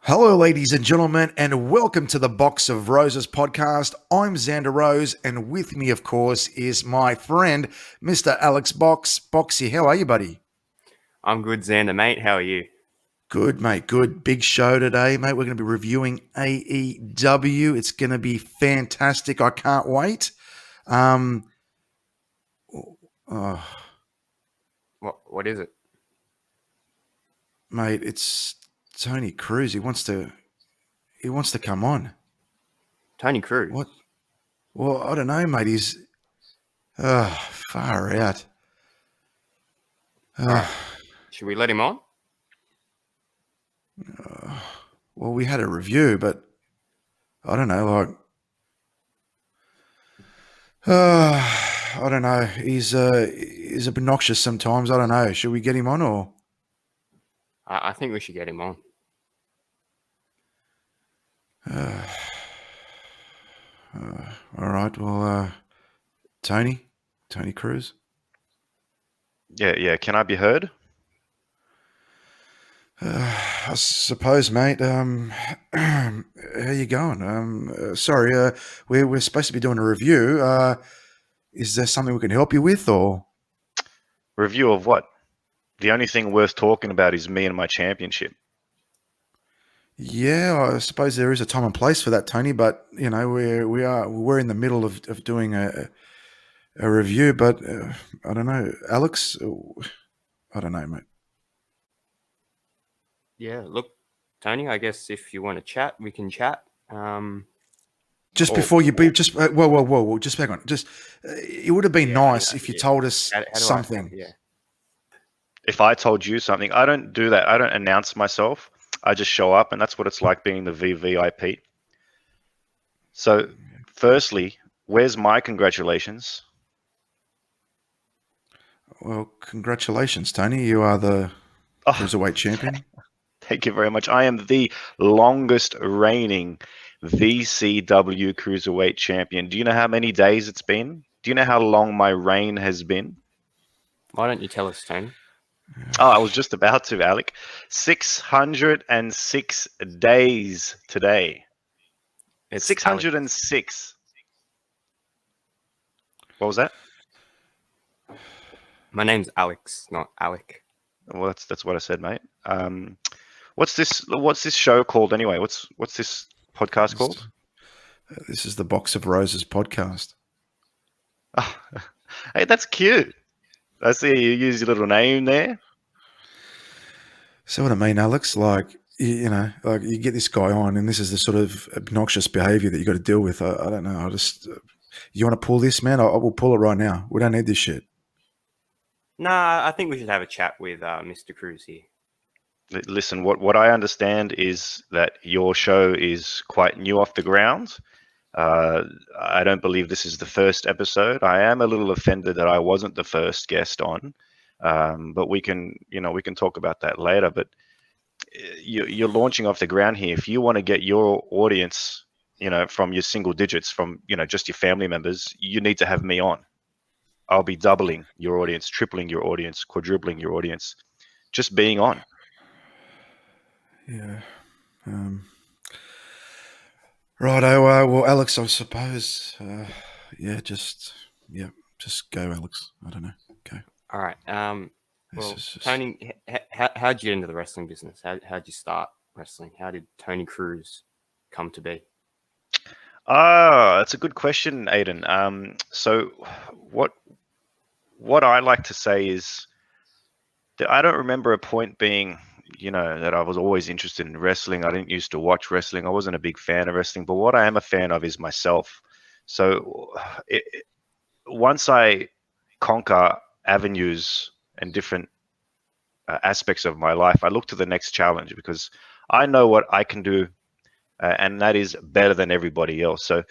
Hello, ladies and gentlemen, and welcome to the Box of Roses podcast. I'm Xander Rose, and with me, of course, is my friend, Mr. Alex Box. Boxy, how are you, buddy? I'm good, Xander, mate. How are you? Good, mate. Good. Big show today, mate. We're going to be reviewing AEW. It's going to be fantastic. I can't wait. Oh, What is it? mate, it's Tony Cruz. He wants to come on. Tony Cruz. What? Well, I don't know, mate. He's far out. All right. Should we let him on? Well, we had a review, but I don't know, I don't know. He's obnoxious sometimes. I don't know. Should we get him on or? I think we should get him on. All right. Well, Tony Cruz. Yeah. Can I be heard? I suppose, mate. How you going? Sorry. We're supposed to be doing a review. Is there something we can help you with, or? Review of what? The only thing worth talking about is me and my championship. Yeah, I suppose there is a time and place for that, Tony. But you know, we're in the middle of doing a review. But I don't know, Alex. I don't know, mate. Yeah, look, Tony, I guess if you want to chat, we can chat. Just before you be, just whoa, just back on. Just it would have been nice if you told us something. If I told you something, I don't do that. I don't announce myself. I just show up, and that's what it's like being the VVIP. So, firstly, where's my congratulations? Well, congratulations, Tony. You are the Cruiserweight champion. Thank you very much. I am the longest reigning VCW Cruiserweight champion. Do you know how many days it's been? Do you know how long my reign has been? Why don't you tell us, Tony? Oh, I was just about to, Alec. 606 days today. It's 606. What was that? My name's Alex, not Alec. Well, that's what I said, mate. What's this show called anyway? What's this podcast called? This is the Box of Roses podcast. Oh, hey, that's cute. I see you use your little name there. So what I mean, Alex, like you get this guy on, and this is the sort of obnoxious behaviour that you got to deal with. I don't know. You want to pull this, man? I will pull it right now. We don't need this shit. Nah, I think we should have a chat with Mr. Cruz here. Listen, what I understand is that your show is quite new off the ground. I don't believe this is the first episode. I am a little offended that I wasn't the first guest on, but we can talk about that later. But you're launching off the ground here. If you want to get your audience, from your single digits, from just your family members, you need to have me on. I'll be doubling your audience, tripling your audience, quadrupling your audience, just being on. Yeah. Righto. Well, Alex, I suppose. Just go, Alex. I don't know. Go. All right. Well, Tony, how'd you get into the wrestling business? How'd you start wrestling? How did Tony Cruz come to be? That's a good question, Aiden. So what I like to say is that I don't remember a point being, that I was always interested in wrestling. I didn't used to watch wrestling. I wasn't a big fan of wrestling, but what I am a fan of is myself. So once I conquer avenues and different aspects of my life, I look to the next challenge because I know what I can do, and that is better than everybody else. So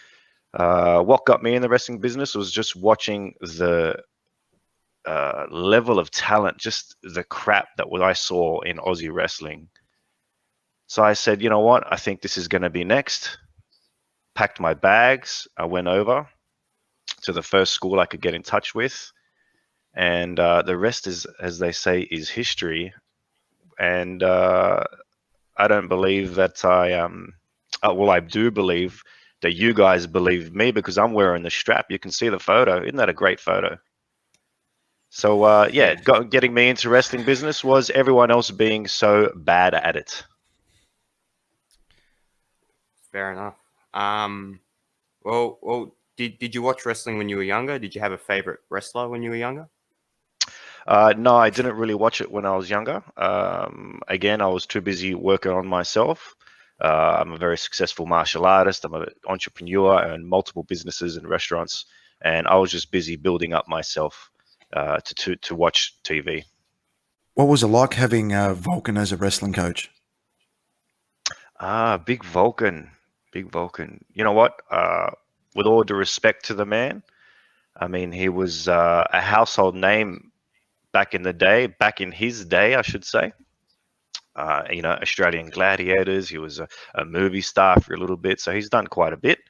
what got me in the wrestling business was just watching the level of talent, just the crap that I saw in Aussie wrestling. So I said, you know what? I think this is going to be next. Packed my bags. I went over to the first school I could get in touch with. And the rest is, as they say, is history. And I don't believe that well, I do believe that you guys believe me because I'm wearing the strap. You can see the photo. Isn't that a great photo? So yeah, getting me into wrestling business was everyone else being so bad at it. Fair enough. Well, did you watch wrestling when you were younger? Did you have a favorite wrestler when you were younger? No, I didn't really watch it when I was younger. Again, I was too busy working on myself. I'm a very successful martial artist. I'm an entrepreneur and multiple businesses and restaurants, and I was just busy building up myself to watch TV. What was it like having Vulcan as a wrestling coach? Big Vulcan, Big Vulcan. You know what? With all due respect to the man, I mean, he was a household name back in the day, back in his day, I should say. Australian Gladiators. He was a movie star for a little bit, so he's done quite a bit.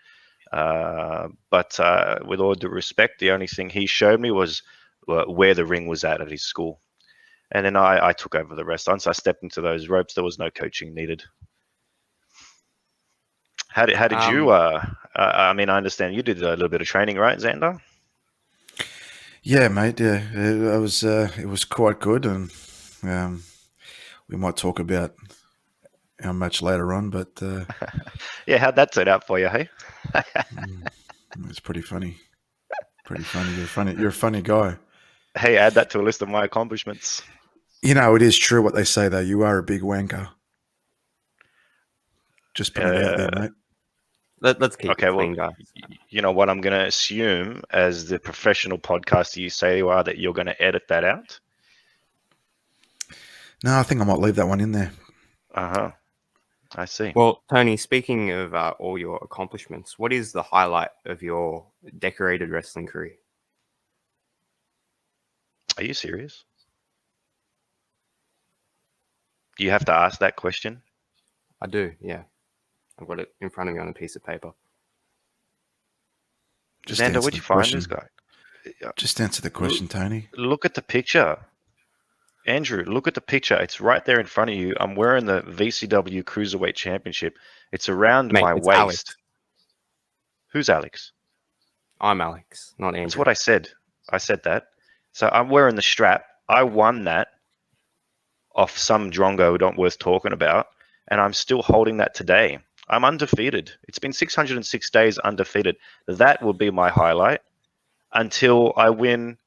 But with all due respect, the only thing he showed me was where the ring was at his school. And then I took over the rest. Once I stepped into those ropes, there was no coaching needed. How did you? I mean, I understand you did a little bit of training, right, Xander? Yeah, mate. Yeah, it was quite good, and we might talk about how much later on, but yeah, how'd that turn out for you? Hey, it's pretty funny. Pretty funny. You're funny. You're a funny guy. Hey, add that to a list of my accomplishments. You know, it is true what they say, though. You are a big wanker. Just put it out there, mate. Let's keep it clean, guys. You know what I'm going to assume as the professional podcaster you say you are, that you're going to edit that out? No, I think I might leave that one in there. Uh-huh. I see. Well, Tony, speaking of all your accomplishments, what is the highlight of your decorated wrestling career? Are you serious? Do you have to ask that question? I do, yeah. I've got it in front of me on a piece of paper. Xander, where'd you find this guy? Just answer the question, Tony. Look at the picture. Andrew, look at the picture. It's right there in front of you. I'm wearing the VCW Cruiserweight Championship. It's around my waist. Alex. Who's Alex? I'm Alex, not Andrew. That's what I said. I said that. So I'm wearing the strap. I won that off some drongo not worth talking about, and I'm still holding that today. I'm undefeated. It's been 606 days undefeated. That will be my highlight until I win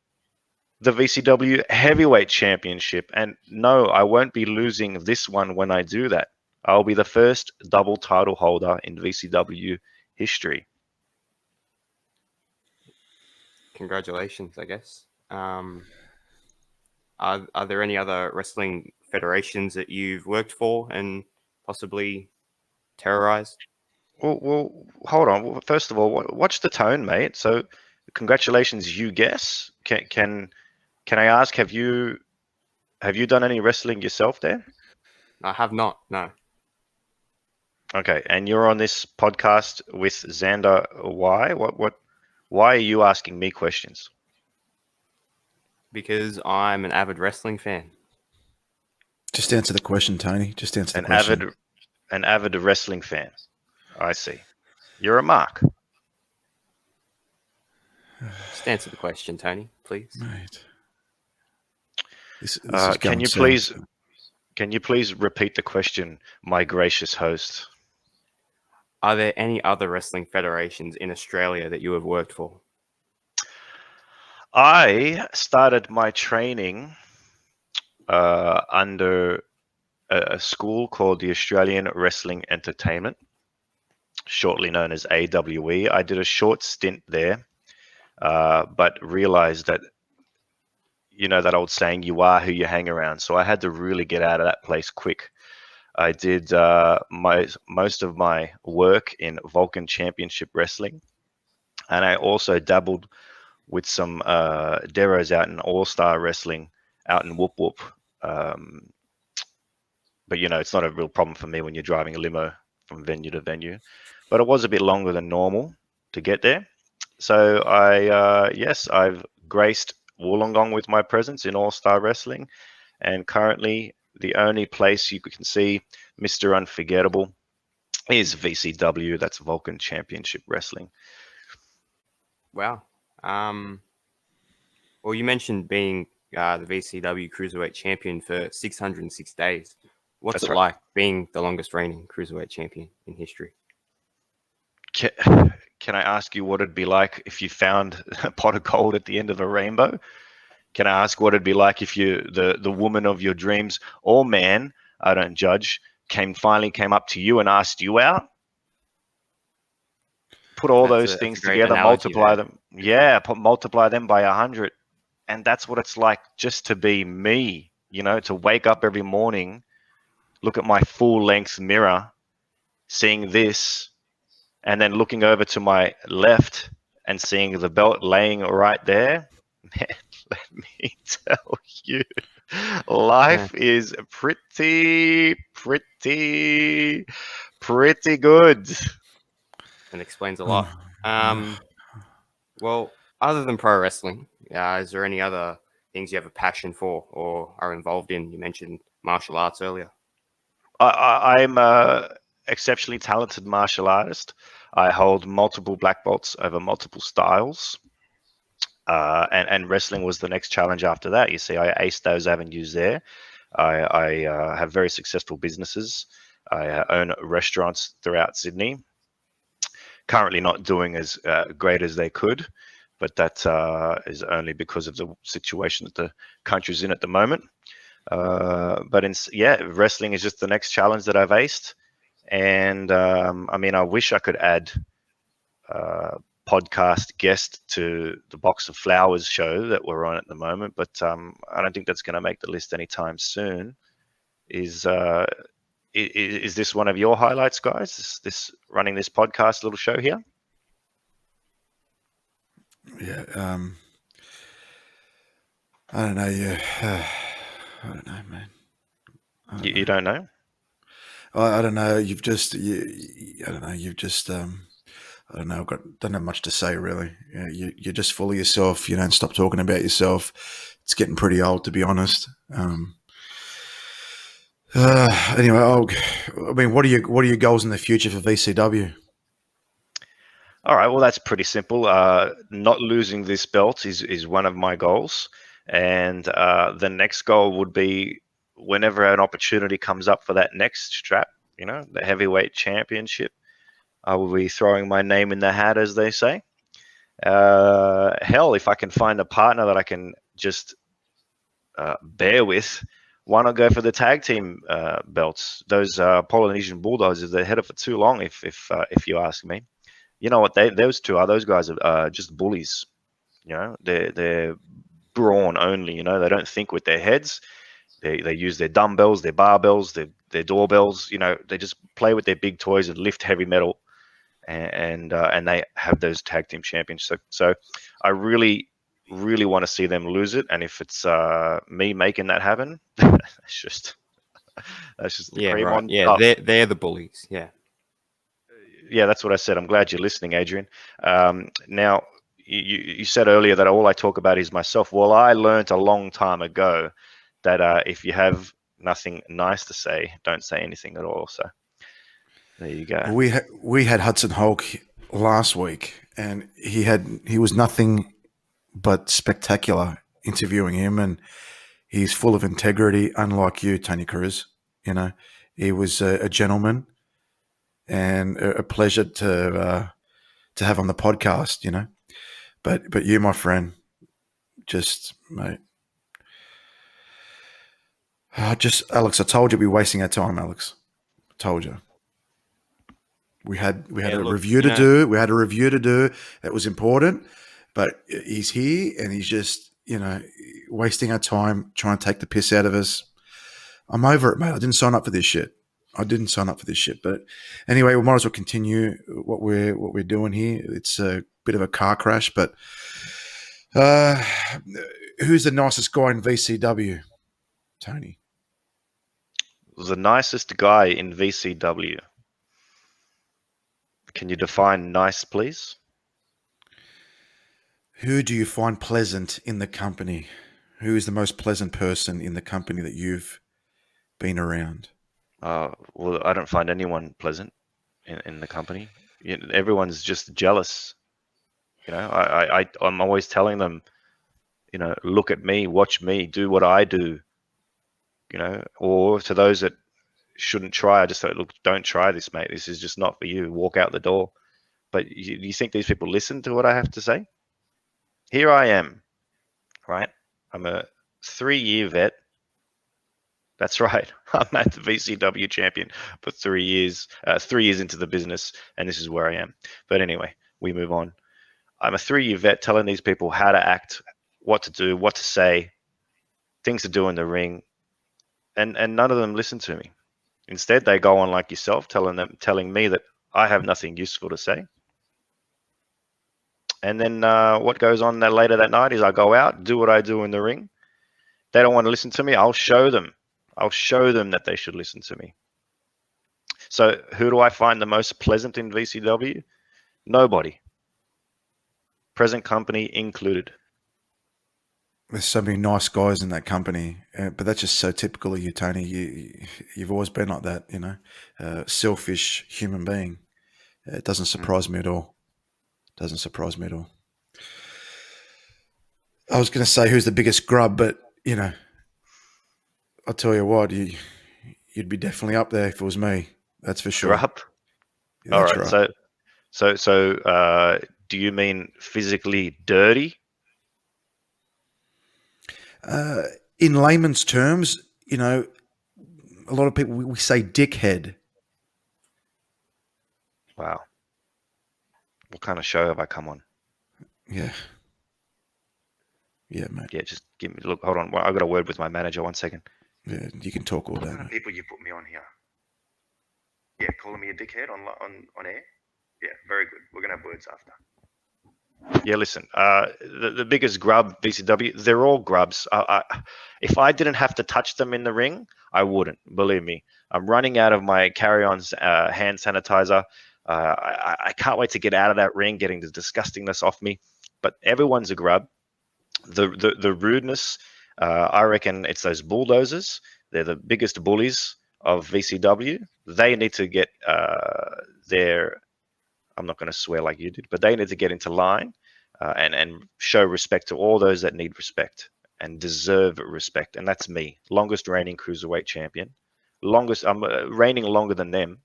the VCW Heavyweight Championship. And no, I won't be losing this one when I do that. I'll be the first double title holder in VCW history. Congratulations, I guess. Are there any other wrestling federations that you've worked for and possibly terrorized? Well, hold on. First of all, watch the tone, mate. So, congratulations, you guess. Can I ask, have you done any wrestling yourself, Dan? I have not. No. Okay, and you're on this podcast with Xander. Why? Why are you asking me questions? Because I'm an avid wrestling fan. Just answer the question, Tony. Just answer the question. An avid wrestling fan. I see. You're a mark. Just answer the question, Tony, please. Mate. This Can you please repeat the question, my gracious host? Are there any other wrestling federations in Australia that you have worked for? I started my training under a school called the Australian Wrestling Entertainment, shortly known as AWE. I did a short stint there, but realized that, you know, that old saying, you are who you hang around. So I had to really get out of that place quick. I did most of my work in Vulcan Championship Wrestling, and I also dabbled with some deros out in All-Star Wrestling out in Whoop Whoop. But, you know, it's not a real problem for me when you're driving a limo from venue to venue. But it was a bit longer than normal to get there. So I've graced Wollongong with my presence in All-Star Wrestling, and currently the only place you can see Mr. Unforgettable, is VCW. That's Vulcan Championship Wrestling. Wow. Well, you mentioned being the VCW Cruiserweight champion for 606 days. What's That's it right. like being the longest reigning Cruiserweight champion in history? Can I ask you what it'd be like if you found a pot of gold at the end of a rainbow? Can I ask what it'd be like if the woman of your dreams, or man, I don't judge, finally came up to you and asked you out? Put all those That's a things great together, analogy multiply there. them. Yeah, multiply them by 100. And that's what it's like just to be me, to wake up every morning, look at my full length mirror, seeing this, and then looking over to my left and seeing the belt laying right there. Man, let me tell you, Yeah, life is pretty good. that explains a Oh, lot. Well, other than pro wrestling, is there any other things you have a passion for or are involved in? You mentioned martial arts earlier. I'm a exceptionally talented martial artist. I hold multiple black belts over multiple styles. And wrestling was the next challenge after that. You see, I aced those avenues there. I have very successful businesses. I own restaurants throughout Sydney. Currently not doing as great as they could, but that is only because of the situation that the country's in at the moment. Wrestling is just the next challenge that I've aced. And I wish I could add podcast guest to the Box of Flowers show that we're on at the moment, but I don't think that's going to make the list anytime soon. Is this one of your highlights, guys? This running this podcast little show here? Yeah. I don't know. Yeah. I don't know, man. You don't know? I don't know. You've just. I don't know. You've just. I don't know. Don't have much to say really. You're just full of yourself. You don't stop talking about yourself. It's getting pretty old, to be honest. Anyway, what are your goals in the future for VCW? All right. Well, that's pretty simple. Not losing this belt is one of my goals, and the next goal would be whenever an opportunity comes up for that next strap, the heavyweight championship. I will be throwing my name in the hat, as they say. Hell, if I can find a partner that I can just bear with, why not go for the tag team belts? Those Polynesian Bulldogs, they're headed for too long, if you ask me. You know what? Those guys are just bullies. They're brawn only. They don't think with their heads. They use their dumbbells, their barbells, their doorbells. They just play with their big toys and lift heavy metal, and they have those tag team champions. So I really want to see them lose it, and if it's me making that happen, that's just the cream Right. on Yeah, top. they're the bullies. Yeah. Yeah, that's what I said. I'm glad you're listening, Adrian. Now, you said earlier that all I talk about is myself. Well, I learned a long time ago that if you have nothing nice to say, don't say anything at all. So there you go. Well, we had Hudson Hulk last week, and he was nothing but spectacular interviewing him, and he's full of integrity, unlike you, Tony Cruz. He was a gentleman and a pleasure to have on the podcast. But you, my friend, just mate, Alex. I told you we're wasting our time, Alex. I told you. We had Yeah, a look, review to do. We had a review to do that was important, but he's here and he's just wasting our time trying to take the piss out of us. I'm over it, mate. I didn't sign up for this shit. But anyway, we might as well continue what we're doing here. It's a bit of a car crash, but who's the nicest guy in VCW? Tony. The nicest guy in VCW. Can you define nice, please? Who do you find pleasant in the company? Who is the most pleasant person in the company that you've been around? Well, I don't find anyone pleasant in the company. Everyone's just jealous. I'm always telling them, look at me, watch me, do what I do. Or to those that shouldn't try, I just say, look, don't try this, mate. This is just not for you. Walk out the door. But you think these people listen to what I have to say? Here I am, right? I'm a 3-year vet. That's right. I'm at the VCW champion for 3 years, 3 years into the business, and this is where I am. But anyway, we move on. I'm a 3-year vet telling these people how to act, what to do, what to say, things to do in the ring, and none of them listen to me. Instead, they go on like yourself, telling me that I have nothing useful to say. And then what goes on later that night is I go out, do what I do in the ring. They don't want to listen to me. I'll show them. I'll show them that they should listen to me. So who do I find the most pleasant in VCW? Nobody. Present company included. There's so many nice guys in that company, but that's just so typical of you, Tony. You've always been like that, selfish human being. It doesn't surprise me at all. Doesn't surprise me at all. I was going to say who's the biggest grub, but I'll tell you what, you'd be definitely up there if it was me. That's for sure. Grub. Yeah, all right. Right. So, do you mean physically dirty? In layman's terms, a lot of people we say dickhead. Wow. What kind of show have I come on? Yeah. Yeah, mate. Yeah, just give me look. Hold on, I've got a word with my manager. 1 second. Yeah, you can talk all day. What kind of people you put me on here? Yeah, calling me a dickhead on air. Yeah, very good. We're gonna have words after. Yeah, listen. The biggest grub VCW. They're all grubs. If I didn't have to touch them in the ring, I wouldn't. Believe me. I'm running out of my carry-ons hand sanitizer. I can't wait to get out of that ring, getting the disgustingness off me. But everyone's a grub. The rudeness, I reckon it's those bulldozers. They're the biggest bullies of VCW. They need to get their, I'm not going to swear like you did, but they need to get into line and show respect to all those that need respect and deserve respect. And that's me, longest reigning Cruiserweight champion. I'm reigning longer than them.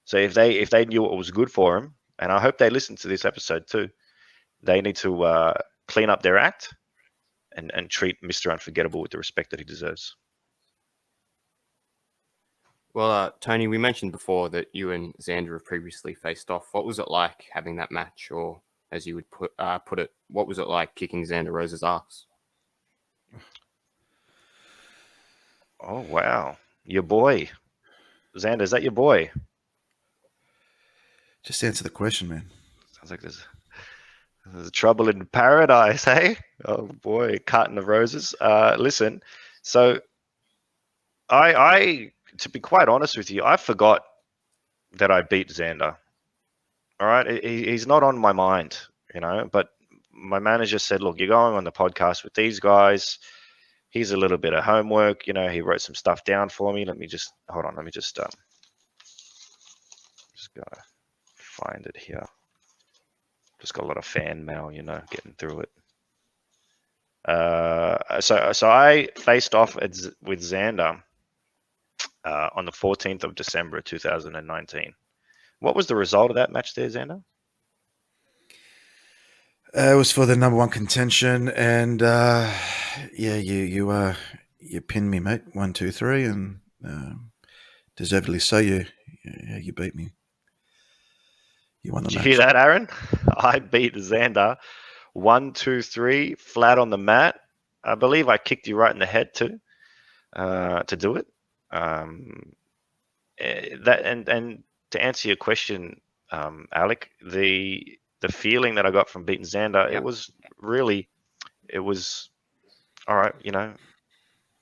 So if they knew what was good for them, and I hope they listen to this episode too, they need to clean up their act and treat Mr. Unforgettable with the respect that he deserves. Well, Tony, we mentioned before that you and Xander have previously faced off. What was it like having that match, or as you would put it, what was it like kicking Xander Rose's ass? Oh, wow. Your boy. Xander, is that your boy? Just answer the question, man. Sounds like there's trouble in paradise, hey? Oh, boy. Carton of roses. Listen, so I, to be quite honest with you, I forgot that I beat Xander. All right? He's not on my mind, but my manager said, look, you're going on the podcast with these guys. Here's a little bit of homework. He wrote some stuff down for me. Hold on. Let me just gotta find it here. Just got a lot of fan mail, getting through it. So I faced off with Xander on the 14th of December 2019. What was the result of that match there, Xander? It was for the number one contention, and you pinned me, mate. 1, 2, 3, and deservedly so. You beat me. You won the match. Did you hear that, Aaron? I beat Xander 1, 2, 3, flat on the mat. I believe I kicked you right in the head too, to do it. And to answer your question, Alec, the feeling that I got from beating Xander, it was all right.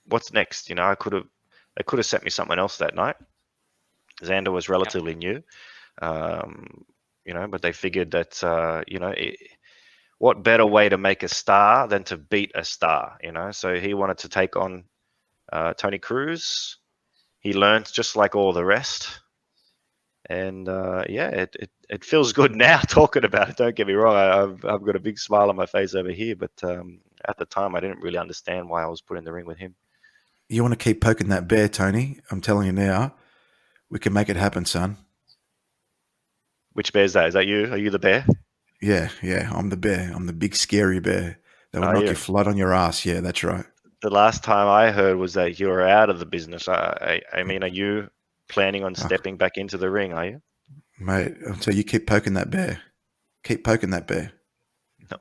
What's next? They could have sent me something else that night. Xander was relatively new, but they figured that what better way to make a star than to beat a star? So he wanted to take on Tony Cruz. He learned just like all the rest. And it feels good now talking about it. Don't get me wrong. I've got a big smile on my face over here. But at the time, I didn't really understand why I was put in the ring with him. You want to keep poking that bear, Tony? I'm telling you now, we can make it happen, son. Which bear is that? Is that you? Are you the bear? Yeah, I'm the bear. I'm the big scary bear that will Are knock you? you flat on your ass. Yeah, that's right. The last time I heard was that you were out of the business. I mean, are you planning on stepping back into the ring? Are you? Mate, until you keep poking that bear. Keep poking that bear. No.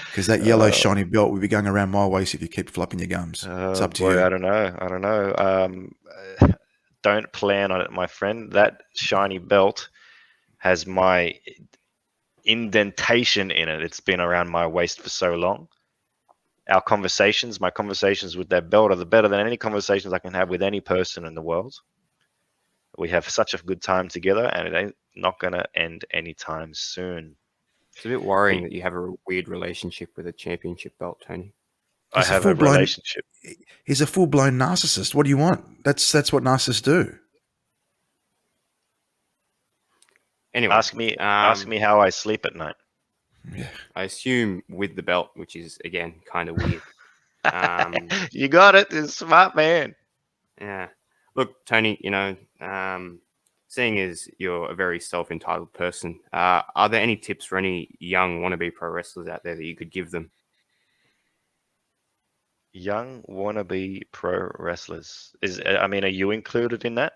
Because that yellow shiny belt will be going around my waist if you keep flopping your gums. It's up to you. I don't know. Don't plan on it, my friend. That shiny belt has my indentation in it. It's been around my waist for so long. My conversations with that belt are better than any conversations I can have with any person in the world. We have such a good time together, and it ain't not going to end anytime soon. It's a bit worrying that you have a weird relationship with a championship belt, Tony. I have a relationship. He's a full-blown narcissist. What do you want? That's what narcissists do. Anyway, Ask me how I sleep at night. Yeah. I assume with the belt, which is again kind of weird. You got it. You're a smart man. Yeah. Look, Tony, seeing as you're a very self-entitled person, are there any tips for any young wannabe pro wrestlers out there that you could give them? Young wannabe pro wrestlers. Are you included in that?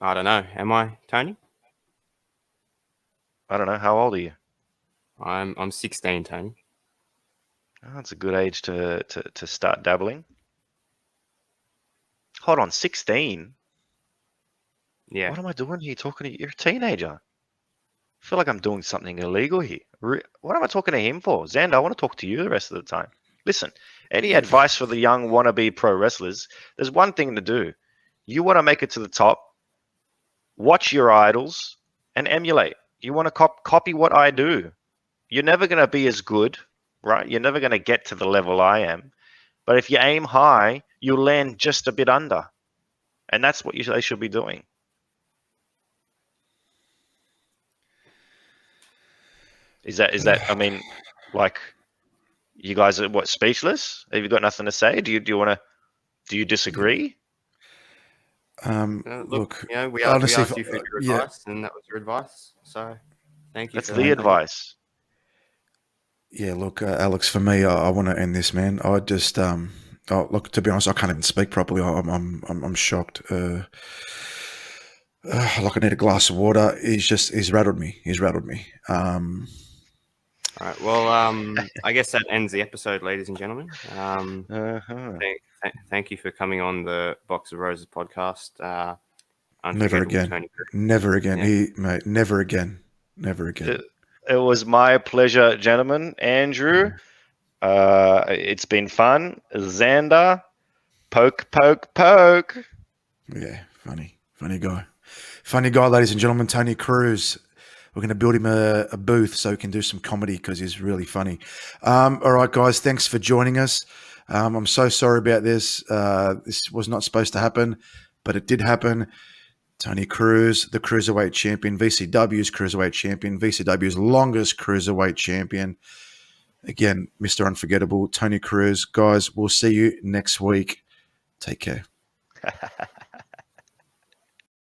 I don't know. Am I, Tony? I don't know. How old are you? I'm 16, Tony. Oh, that's a good age to start dabbling. Hold on, 16? Yeah. What am I doing here talking to you? You're a teenager. I feel like I'm doing something illegal here. What am I talking to him for? Xander, I want to talk to you the rest of the time. Listen, any advice for the young wannabe pro wrestlers? There's one thing to do. You want to make it to the top, watch your idols, and emulate. You want to copy what I do. You're never going to be as good, right? You're never going to get to the level I am. But if you aim high, you'll land just a bit under. And that's what they should be doing. Is that? I mean, like, you guys are what, speechless? Have you got nothing to say? Do you disagree? Look, we honestly, asked you for your advice, and that was your advice. So, thank you. That's the advice. Yeah, look, Alex. For me, I want to end this, man. I just, look. To be honest, I can't even speak properly. I'm shocked. Like I need a glass of water. He's rattled me. All right. Well, I guess that ends the episode, ladies and gentlemen. Thank you for coming on the Box of Roses podcast. Never again. Tony. Never again. Yeah. Never again. Never again. It was my pleasure, gentlemen. Andrew, it's been fun. Xander, poke. Yeah, funny guy, ladies and gentlemen. Tony Cruz. We're going to build him a booth so he can do some comedy because he's really funny. All right, guys, thanks for joining us. I'm so sorry about this. This was not supposed to happen, but it did happen. Tony Cruz, the Cruiserweight champion, VCW's Cruiserweight champion, VCW's longest Cruiserweight champion. Again, Mr. Unforgettable, Tony Cruz. Guys, we'll see you next week. Take care.